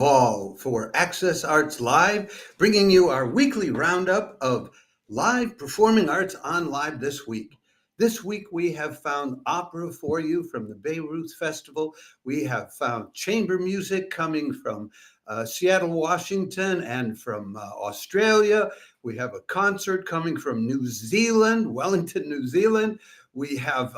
Paval for Access Arts Live, bringing you our weekly roundup of live performing arts on live this week. This week we have found opera for you from the Bayreuth Festival. We have found chamber music coming from Seattle, Washington, and from Australia. We have a concert coming from New Zealand, Wellington, New Zealand. We have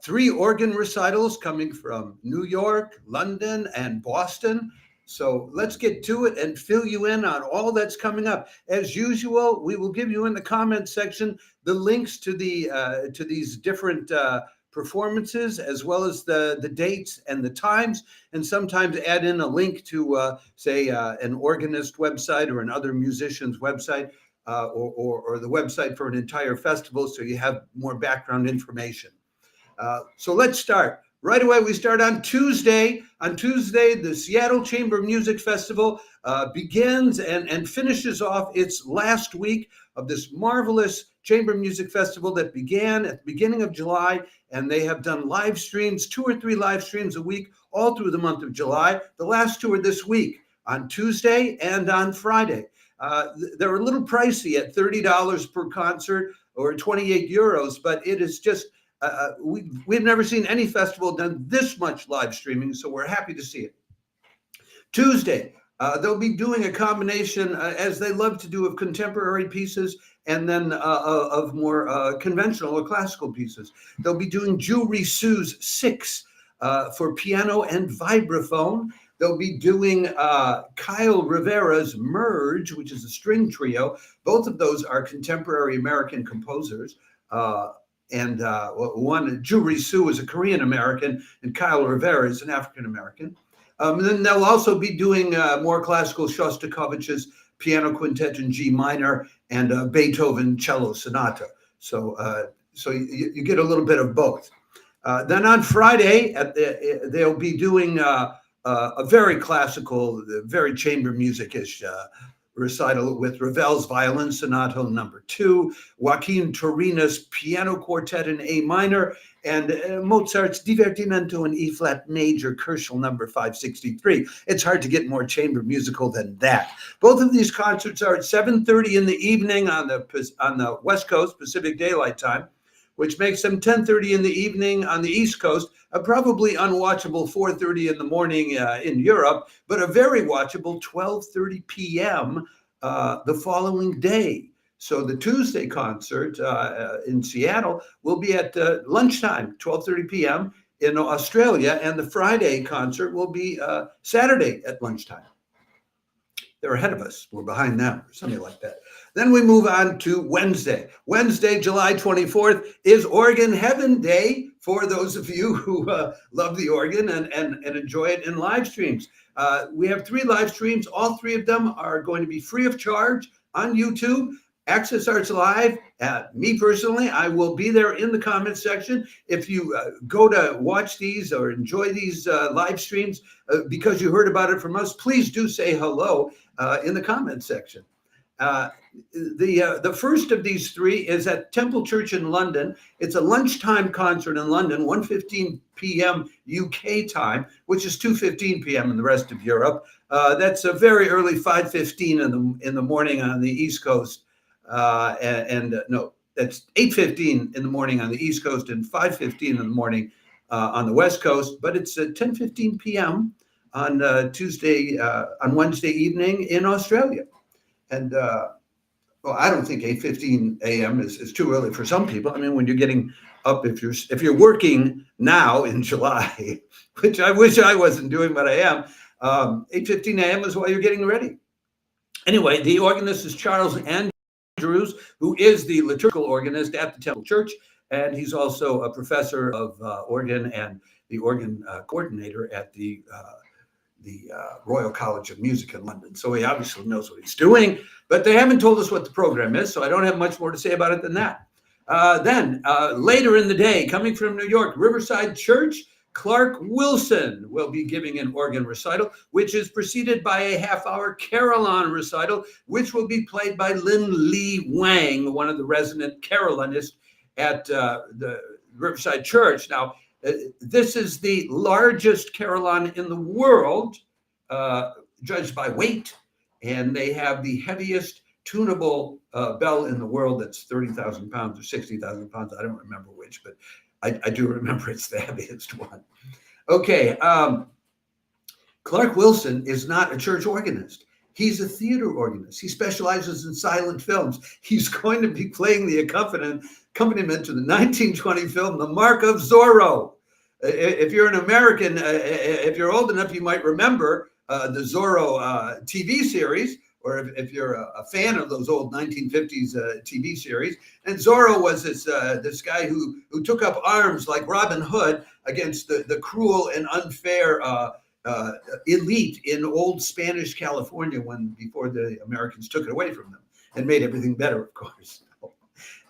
3 organ recitals coming from New York, London, and Boston. So let's get to it and fill you in on all that's coming up. As usual, we will give you in the comments section the links to these different performances, as well as the dates and the times, and sometimes add in a link to, say, an organist website or another musician's website, or the website for an entire festival, so you have more background information. So let's start. Right away, we start on Tuesday. On Tuesday, the Seattle Chamber Music Festival begins and finishes off its last week of this marvelous chamber music festival that began at the beginning of July, and they have done live streams, 2 or 3 live streams a week, all through the month of July. The last 2 are this week, on Tuesday and on Friday. They're a little pricey at $30 per concert or 28 euros, but it is just we've never seen any festival done this much live streaming, so we're happy to see it. Tuesday, they'll be doing a combination, as they love to do, of contemporary pieces and then of more conventional or classical pieces. They'll be doing Jury Sue's 6 for piano and vibraphone. They'll be doing Kyle Rivera's Merge, which is a string trio. Both of those are contemporary American composers. And one, Jury Sue, is a Korean American, and Kyle Rivera is an African American. And then they'll also be doing more classical Shostakovich's Piano Quintet in G minor and Beethoven Cello Sonata. So you get a little bit of both. Then on Friday, they'll be doing a very classical, very chamber music-ish recital with Ravel's Violin Sonata No. 2, Joaquin Turina's Piano Quartet in A minor, and Mozart's Divertimento in E flat major, Kerschel No. 563. It's hard to get more chamber musical than that. Both of these concerts are at 7:30 in the evening on the West Coast, Pacific Daylight Time, which makes them 10:30 in the evening on the East Coast, a probably unwatchable 4:30 in the morning in Europe, but a very watchable 12:30 p.m. The following day. So the Tuesday concert in Seattle will be at lunchtime, 12:30 p.m. in Australia, and the Friday concert will be Saturday at lunchtime. They're ahead of us. We're behind them, or something like that. Then we move on to Wednesday. Wednesday, July 24th, is Organ Heaven Day for those of you who love the organ and enjoy it in live streams. We have 3 live streams. All 3 of them are going to be free of charge on YouTube. Access Arts Live. Me personally, I will be there in the comments section. If you go to watch these or enjoy these live streams because you heard about it from us, please do say hello in the comments section. The first of these 3 is at Temple Church in London. It's a lunchtime concert in London, 1:15 p.m. UK time, which is 2:15 p.m. in the rest of Europe. That's a very early 5:15 in the morning on the East Coast. No, that's 8:15 in the morning on the East Coast and 5:15 in the morning on the West Coast. But it's at 10:15 p.m. on on Wednesday evening in Australia. And well, I don't think 8:15 a.m. is too early for some people. I mean, when you're getting up, if you're working now in July, which I wish I wasn't doing, but I am, 8:15 a.m. is while you're getting ready. Anyway, the organist is Charles Andrews, who is the liturgical organist at the Temple Church, and he's also a professor of organ and the organ coordinator at the Royal College of Music in London. So he obviously knows what he's doing, but they haven't told us what the program is, so I don't have much more to say about it than that. Then later in the day, coming from New York, Riverside Church, Clark Wilson will be giving an organ recital, which is preceded by a half-hour Carillon recital, which will be played by Lin Lee Wang, one of the resident carillonists at the Riverside Church. Now, this is the largest carillon in the world. judged by weight, and they have the heaviest tunable bell in the world that's 30,000 pounds or 60,000 pounds. I don't remember which, but I do remember it's the heaviest one. Okay, Clark Wilson is not a church organist. He's a theater organist. He specializes in silent films. He's going to be playing the accompaniment to the 1920 film, The Mark of Zorro. If you're an American, if you're old enough, you might remember the Zorro TV series, or if you're a fan of those old 1950s TV series. And Zorro was this guy who took up arms like Robin Hood against the cruel and unfair elite in old Spanish California before the Americans took it away from them and made everything better, of course.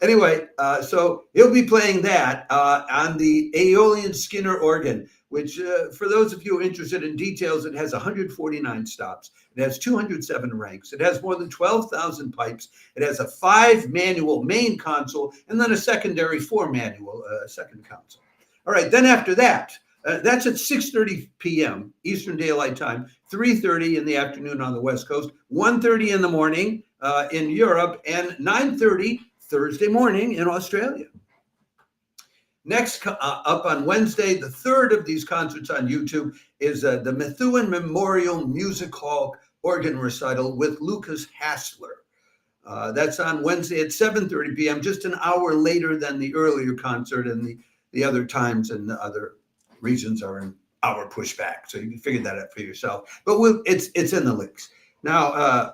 Anyway, so he'll be playing that on the Aeolian Skinner organ, which for those of you interested in details, it has 149 stops. It has 207 ranks. It has more than 12,000 pipes. It has a 5-manual main console and then a secondary 4-manual second console. All right, then after that, that's at 6:30 p.m. Eastern Daylight Time, 3:30 in the afternoon on the West Coast, 1:30 in the morning in Europe, and 9:30 Thursday morning in Australia. Next up on Wednesday, the third of these concerts on YouTube is the Methuen Memorial Music Hall organ recital with Lukas Hasler. That's on Wednesday at 7:30 p.m., just an hour later than the earlier concert, and the other times and the other regions are an hour pushback. So you can figure that out for yourself. But it's in the links. Now,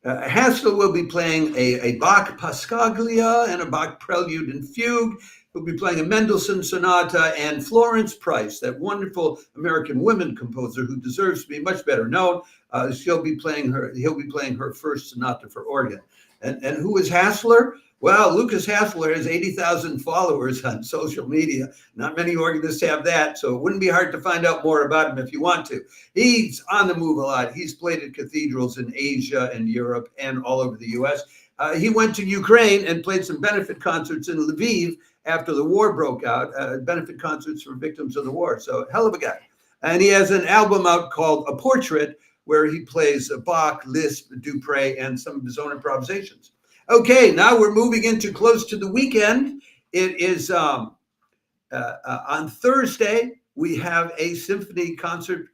Hasler will be playing a Bach Passacaglia and a Bach Prelude and Fugue. He'll be playing a Mendelssohn Sonata, and Florence Price, that wonderful American women composer who deserves to be much better known. He'll be playing her first sonata for organ. And who is Hasler? Well, Lukas Hasler has 80,000 followers on social media. Not many organists have that, so it wouldn't be hard to find out more about him if you want to. He's on the move a lot. He's played at cathedrals in Asia and Europe and all over the U.S. He went to Ukraine and played some benefit concerts in Lviv after the war broke out, benefit concerts for victims of the war. So hell of a guy. And he has an album out called A Portrait, where he plays Bach, Liszt, Dupre, and some of his own improvisations. Okay, now we're moving into close to the weekend. It is on Thursday, we have a symphony concert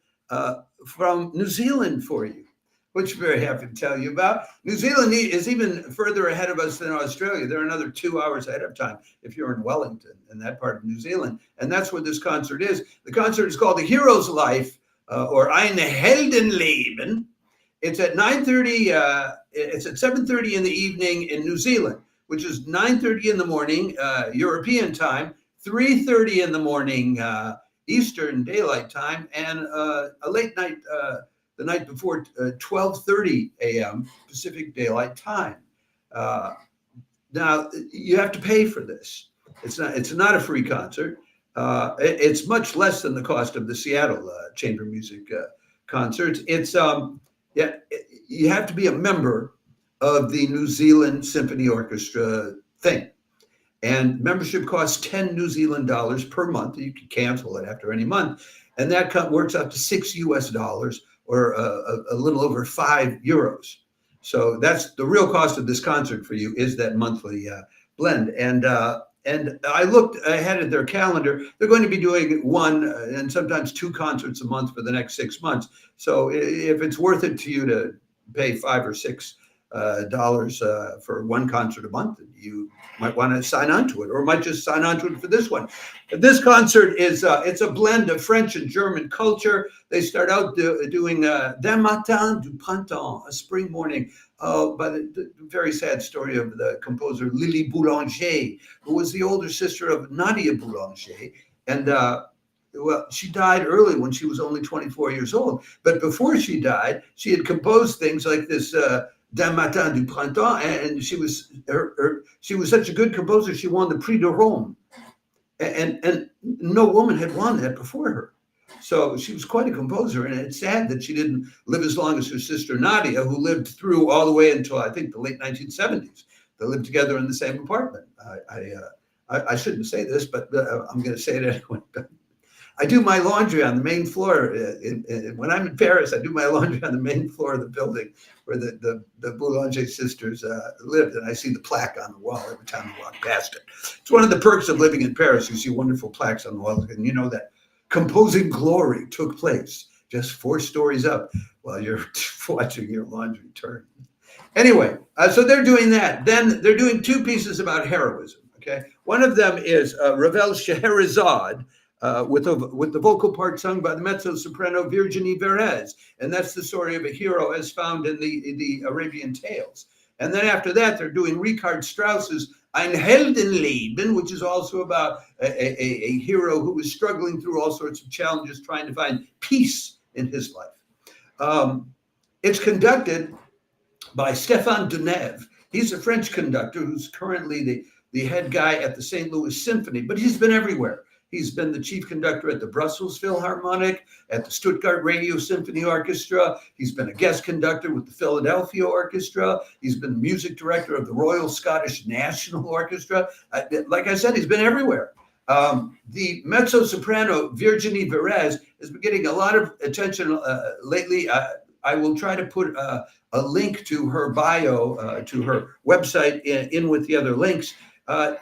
from New Zealand for you, which we're very happy to tell you about. New Zealand is even further ahead of us than Australia. They're another 2 hours ahead of time if you're in Wellington, in that part of New Zealand. And that's where this concert is. The concert is called The Hero's Life, or Ein Heldenleben. It's at 9:30. It's at 7:30 in the evening in New Zealand, which is 9:30 in the morning European time, 3:30 in the morning Eastern Daylight Time, and a late night the night before 12:30 a.m. Pacific Daylight Time. Now you have to pay for this. It's not a free concert. It's much less than the cost of the Seattle chamber music concerts. It's you have to be a member of the New Zealand Symphony Orchestra thing. And membership costs 10 New Zealand dollars per month. You can cancel it after any month. And that works up to $6 US, or a little over €5. So that's the real cost of this concert for you, is that monthly blend. And I looked ahead at their calendar. They're going to be doing one and sometimes two concerts a month for the next 6 months. So if it's worth it to you to pay $5 or $6 for one concert a month, you might want to sign on to it, or might just sign on to it for this one. This concert is it's a blend of French and German culture. They start out doing D'un matin du printemps, a spring morning, by the very sad story of the composer Lily Boulanger, who was the older sister of Nadia Boulanger. And well, she died early when she was only 24 years old. But before she died, she had composed things like this D'un matin du printemps, and she was such a good composer, she won the Prix de Rome. And no woman had won that before her. So she was quite a composer, and it's sad that she didn't live as long as her sister Nadia, who lived through all the way until, I think, the late 1970s. They lived together in the same apartment. I shouldn't say this, but I'm going to say it anyway. I do my laundry on the main floor. When I'm in Paris, I do my laundry on the main floor of the building where the Boulanger sisters lived, and I see the plaque on the wall every time I walk past it. It's one of the perks of living in Paris. You see wonderful plaques on the walls, and you know that composing glory took place just 4 stories up while you're watching your laundry turn. Anyway, so they're doing that. Then they're doing 2 pieces about heroism. Okay, one of them is Ravel's Scheherazade, with the vocal part sung by the mezzo-soprano Virginie Verez, and that's the story of a hero as found in the Arabian Tales. And then after that, they're doing Richard Strauss's Ein Heldenleben, which is also about a hero who was struggling through all sorts of challenges, trying to find peace in his life. It's conducted by Stéphane Deneuve. He's a French conductor who's currently the head guy at the St. Louis Symphony, but he's been everywhere. He's been the chief conductor at the Brussels Philharmonic, at the Stuttgart Radio Symphony Orchestra. He's been a guest conductor with the Philadelphia Orchestra. He's been music director of the Royal Scottish National Orchestra. Like I said, he's been everywhere. The mezzo-soprano Virginie Verez has been getting a lot of attention lately. I will try to put a link to her bio, to her website in with the other links.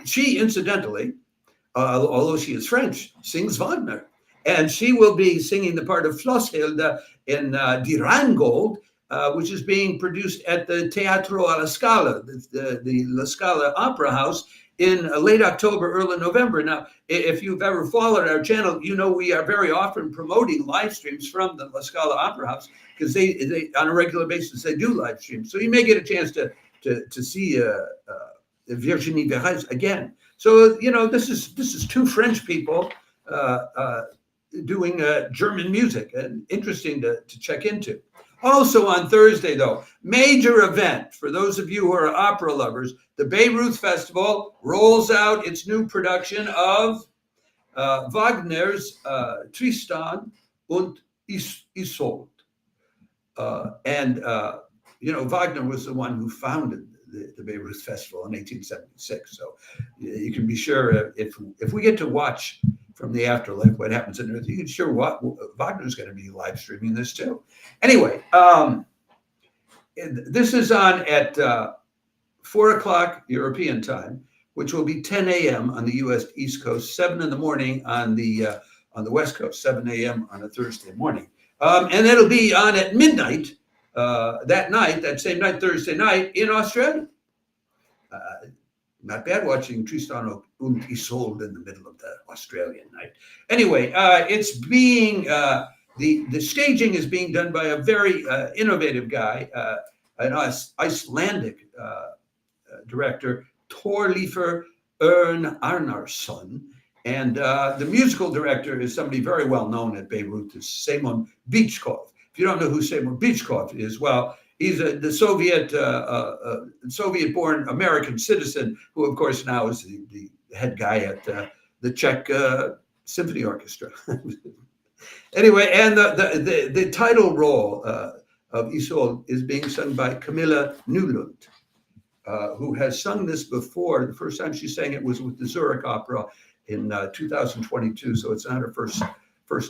She, incidentally, although she is French, sings Wagner. And she will be singing the part of Flosshilde in Die Rheingold, which is being produced at the Teatro alla Scala, the La Scala Opera House, in late October, early November. Now, if you've ever followed our channel, you know we are very often promoting live streams from the La Scala Opera House, because they on a regular basis, they do live streams. So you may get a chance to see Virginie Verez again. So, you know, this is 2 French people doing German music, and interesting to check into. Also on Thursday, though, major event for those of you who are opera lovers, the Bayreuth Festival rolls out its new production of Wagner's Tristan und Isolde. You know, Wagner was the one who founded the Bayreuth Festival in 1876. So you can be sure if we get to watch from the afterlife what happens on Earth, you can sure Wagner's going to be live streaming this too. Anyway, this is on at 4 o'clock European time, which will be 10 a.m. on the U.S. East Coast, 7 in the morning on the West Coast, 7 a.m. on a Thursday morning. And it'll be on at midnight that same night, Thursday night, in Australia. Not bad watching Tristan und Isolde in the middle of the Australian night. Anyway, it's being, the staging is being done by a very innovative guy, an Icelandic director, Thorleifur Örn Arnarsson. And the musical director is somebody very well known at Beirut, is Simon Bichkov. If you don't know who Simon Bichkov is, well, he's the Soviet-born American citizen who, of course, now is the head guy at the Czech Symphony Orchestra. Anyway, and the title role of Isolde is being sung by Camilla Nylund, who has sung this before. The first time she sang it was with the Zurich Opera in 2022, so it's not her first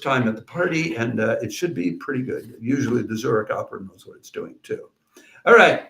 time at the party, and it should be pretty good. Usually the Zurich Opera knows what it's doing too. All right,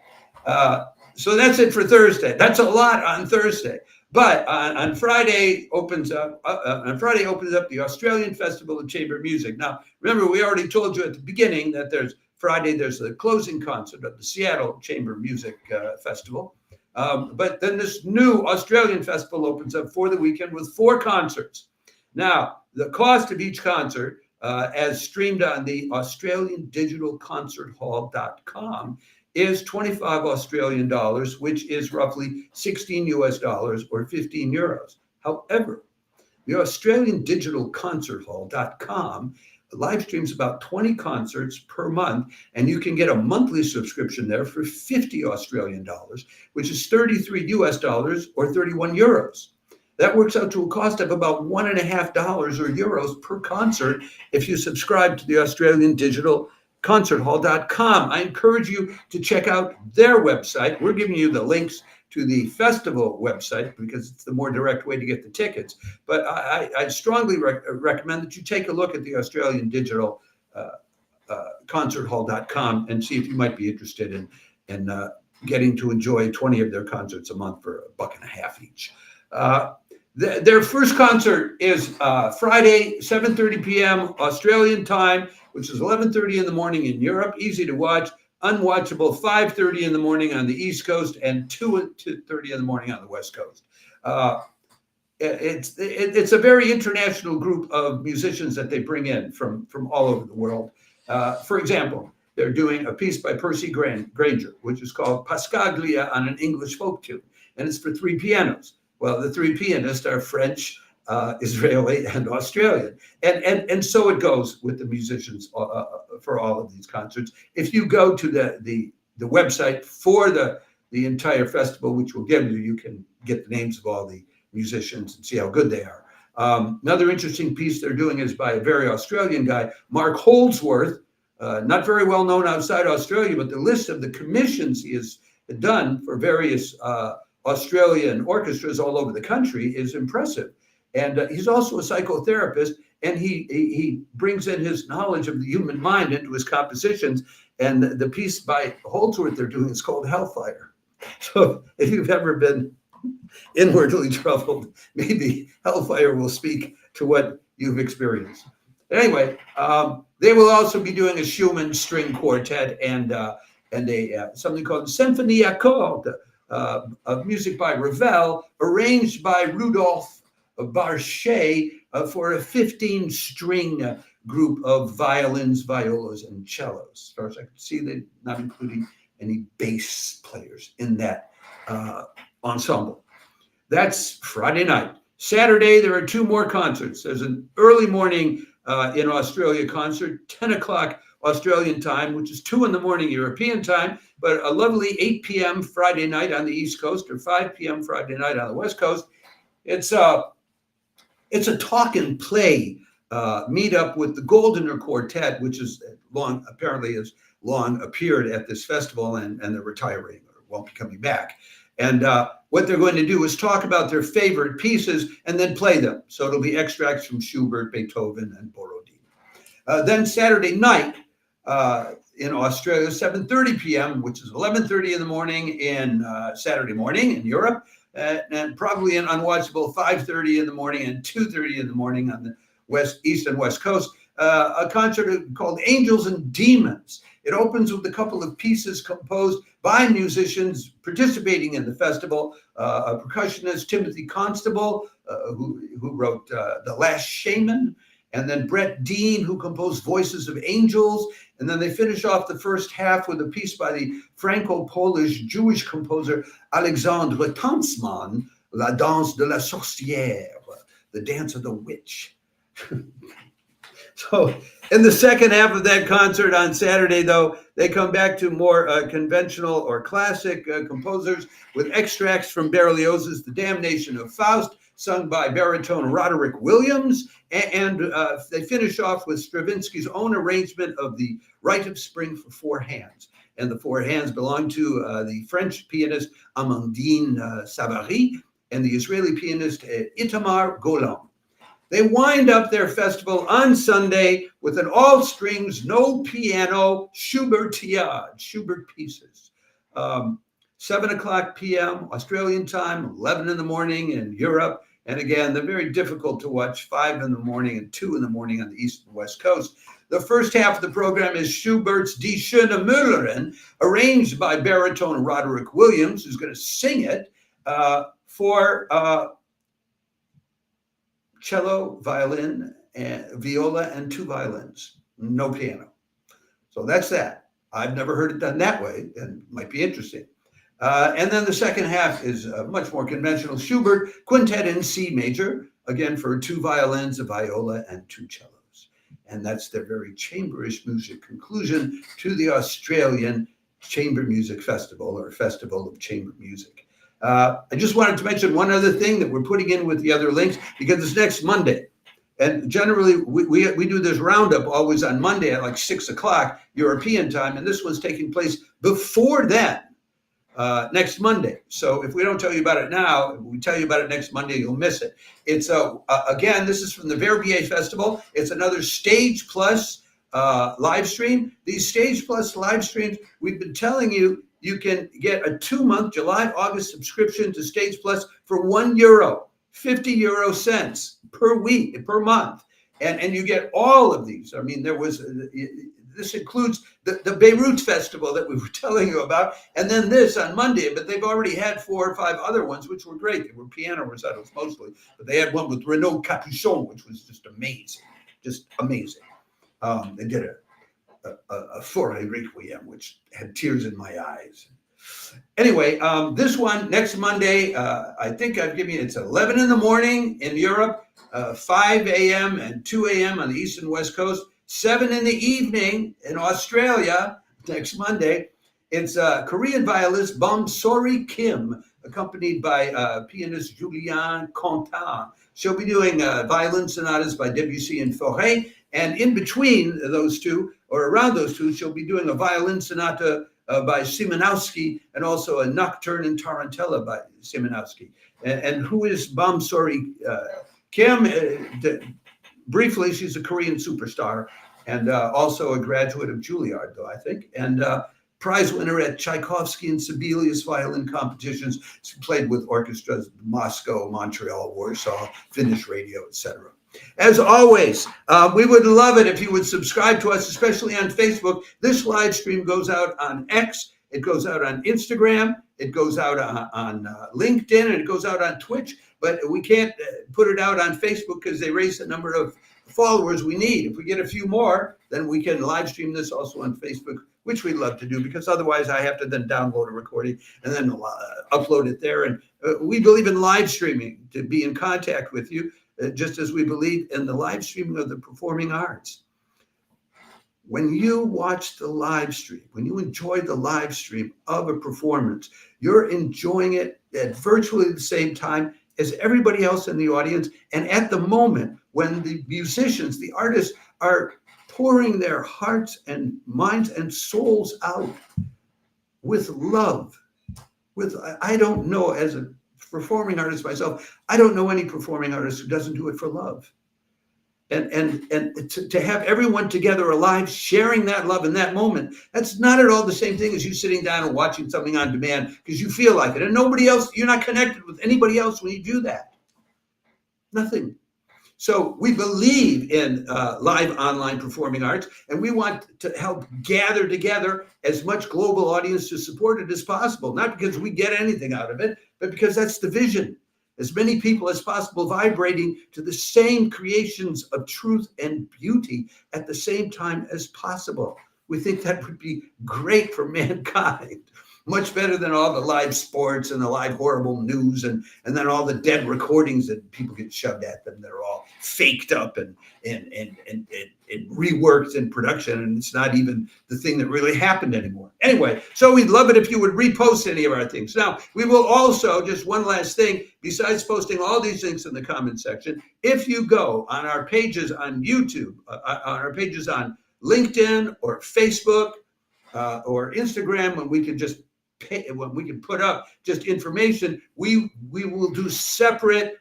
so that's it for Thursday. That's a lot on Thursday, but on Friday opens up the Australian Festival of Chamber Music. Now, remember, we already told you at the beginning that there's the closing concert of the Seattle Chamber Music Festival. But then this new Australian festival opens up for the weekend with 4 concerts. Now, the cost of each concert, as streamed on the AustralianDigitalConcertHall.com, is $25 Australian dollars, which is roughly $16 US or 15 euros. However, the AustralianDigitalConcertHall.com live streams about 20 concerts per month, and you can get a monthly subscription there for 50 Australian dollars, which is 33 US dollars or 31 euros. That works out to a cost of about $1.50 or euros per concert if you subscribe to the Australian Digital Concerthall.com. I encourage you to check out their website. We're giving you the links to the festival website because it's the more direct way to get the tickets. But I strongly recommend that you take a look at the Australian Digital concerthall.com and see if you might be interested in getting to enjoy 20 of their concerts a month for $1.50 each. Their first concert is Friday, 7:30 p.m. Australian time, which is 11:30 in the morning in Europe. Easy to watch. Unwatchable, 5:30 in the morning on the East Coast and 2:30 in the morning on the West Coast. It's a very international group of musicians that they bring in from all over the world. For example, they're doing a piece by Percy Granger, which is called Pascaglia on an English folk tune, and it's for 3 pianos. Well, the 3 pianists are French, Israeli, and Australian, and so it goes with the musicians for all of these concerts. If you go to the website for the entire festival, which we'll give you, you can get the names of all the musicians and see how good they are. Another interesting piece they're doing is by a very Australian guy, Mark Holdsworth, not very well known outside Australia, but the list of the commissions he has done for various Australian orchestras all over the country is impressive. And he's also a psychotherapist, and he brings in his knowledge of the human mind into his compositions. And the piece by Holdsworth they're doing is called Hellfire. So if you've ever been inwardly troubled, maybe Hellfire will speak to what you've experienced. Anyway, they will also be doing a Schumann string quartet and something called Symphony Accord, of music by Ravel, arranged by Rudolph Barchet for a 15-string group of violins, violas, and cellos. As far as I can see, they're not including any bass players in that ensemble. That's Friday night. Saturday, there are 2 more concerts. There's an early morning in Australia concert, 10 o'clock Australian time, which is 2 in the morning European time, but a lovely 8 p.m. Friday night on the East Coast or 5 p.m. Friday night on the West Coast. It's a talk and play meetup with the Goldner Quartet, which is apparently has long appeared at this festival, and they're retiring or won't be coming back. And what they're going to do is talk about their favorite pieces and then play them. So it'll be extracts from Schubert, Beethoven, and Borodin. Then Saturday night in Australia, 7:30 p.m., which is 11:30 in the morning in Saturday morning in Europe, and probably an unwatchable 5:30 in the morning and 2:30 in the morning on the East and West Coast, a concert called Angels and Demons. It opens with a couple of pieces composed by musicians participating in the festival. A percussionist, Timothy Constable, who wrote The Last Shaman, and then Brett Dean, who composed Voices of Angels. And then they finish off the first half with a piece by the Franco-Polish Jewish composer Alexandre Tanzmann, La Danse de la Sorcière, the Dance of the Witch. So in the second half of that concert on Saturday, though, they come back to more conventional or classic composers with extracts from Berlioz's The Damnation of Faust, sung by baritone Roderick Williams. And they finish off with Stravinsky's own arrangement of the Rite of Spring for 4 hands. And the 4 hands belong to the French pianist Amandine Savary and the Israeli pianist Itamar Golan. They wind up their festival on Sunday with an all-strings, no piano Schubertiade, Schubert pieces. 7 o'clock p.m. Australian time, 11 in the morning in Europe. And again, they're very difficult to watch, 5 in the morning and 2 in the morning on the East and West Coast. The first half of the program is Schubert's Die Schöne Müllerin, arranged by baritone Roderick Williams, who's going to sing it for cello, violin, and viola, and 2 violins, no piano. So that's that. I've never heard it done that way, and might be interesting. And then the second half is much more conventional Schubert Quintet in C major, again for 2 violins, a viola, and 2 cellos. And that's their very chamberish music conclusion to the Australian Chamber Music Festival, or Festival of Chamber Music. I just wanted to mention one other thing that we're putting in with the other links, because it's next Monday. And generally, we do this roundup always on Monday at like 6 o'clock European time, and this one's taking place before then. next Monday. So if we don't tell you about it now, if we tell you about it next Monday, you'll miss it. It's again, this is from the Verbier Festival. It's another Stage Plus live stream. These Stage Plus live streams, we've been telling you, you can get a 2-month July-August subscription to Stage Plus for €1, 50 cents per week, per month. And you get all of these. I mean, this includes the Beirut Festival that we were telling you about, and then this on Monday, but they've already had 4 or 5 other ones, which were great. They were piano recitals mostly, but they had one with Renaud Capuchon, which was just amazing, They did a Fauré Requiem, which had tears in my eyes. Anyway, this one, next Monday, I think I've given you, it's 11 in the morning in Europe, 5 a.m. and 2 a.m. on the East and West Coast, 7 in the evening in Australia, next Monday. It's Korean violist Bomsori Kim, accompanied by pianist Julien Contin. She'll be doing violin sonatas by Debussy and Fauré, and in between those two, or around those two, she'll be doing a violin sonata by Szymanowski, and also a nocturne in Tarantella by Szymanowski. And who is Bomsori Kim? Briefly, she's a Korean superstar, and also a graduate of Juilliard, though, I think, and prize winner at Tchaikovsky and Sibelius violin competitions. She played with orchestras Moscow, Montreal, Warsaw, Finnish radio, etc. As always, we would love it if you would subscribe to us, especially on Facebook. This live stream goes out on X, it goes out on Instagram, it goes out on LinkedIn, and it goes out on Twitch. But we can't put it out on Facebook because they raise the number of followers we need. If we get a few more, then we can live stream this also on Facebook, which we'd love to do, because otherwise I have to then download a recording and then upload it there. And we believe in live streaming to be in contact with you, just as we believe in the live streaming of the performing arts. When you watch the live stream, when you enjoy the live stream of a performance, you're enjoying it at virtually the same time as everybody else in the audience. And at the moment when the musicians, the artists, are pouring their hearts and minds and souls out with love, I don't know, as a performing artist myself, I don't know any performing artist who doesn't do it for love. And to have everyone together alive, sharing that love in that moment, that's not at all the same thing as you sitting down and watching something on demand because you feel like it. And nobody else, you're not connected with anybody else when you do that. Nothing. So we believe in live online performing arts, and we want to help gather together as much global audience to support it as possible, not because we get anything out of it, but because that's the vision. As many people as possible vibrating to the same creations of truth and beauty at the same time as possible. We think that would be great for mankind. Much better than all the live sports and the live horrible news and then all the dead recordings that people get shoved at them. They're all faked up and reworked in production, and it's not even the thing that really happened anymore. Anyway, so we'd love it if you would repost any of our things. Now, we will also, just one last thing, besides posting all these things in the comment section, if you go on our pages on YouTube, on our pages on LinkedIn or Facebook or Instagram, when we can put up just information, we will do separate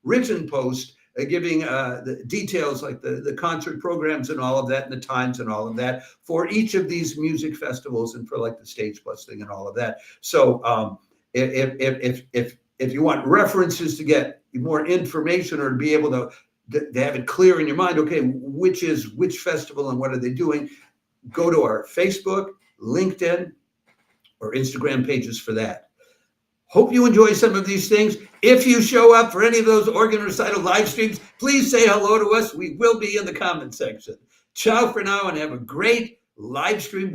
written post, giving the details like the concert programs and all of that, and the times and all of that for each of these music festivals, and for like the Stage Plus thing and all of that. So if you want references to get more information, or to be able to have it clear in your mind, okay, which is which festival and what are they doing, go to our Facebook, LinkedIn, or Instagram pages for that. Hope you enjoy some of these things. If you show up for any of those organ recital live streams, please say hello to us. We will be in the comment section. Ciao for now, and have a great live stream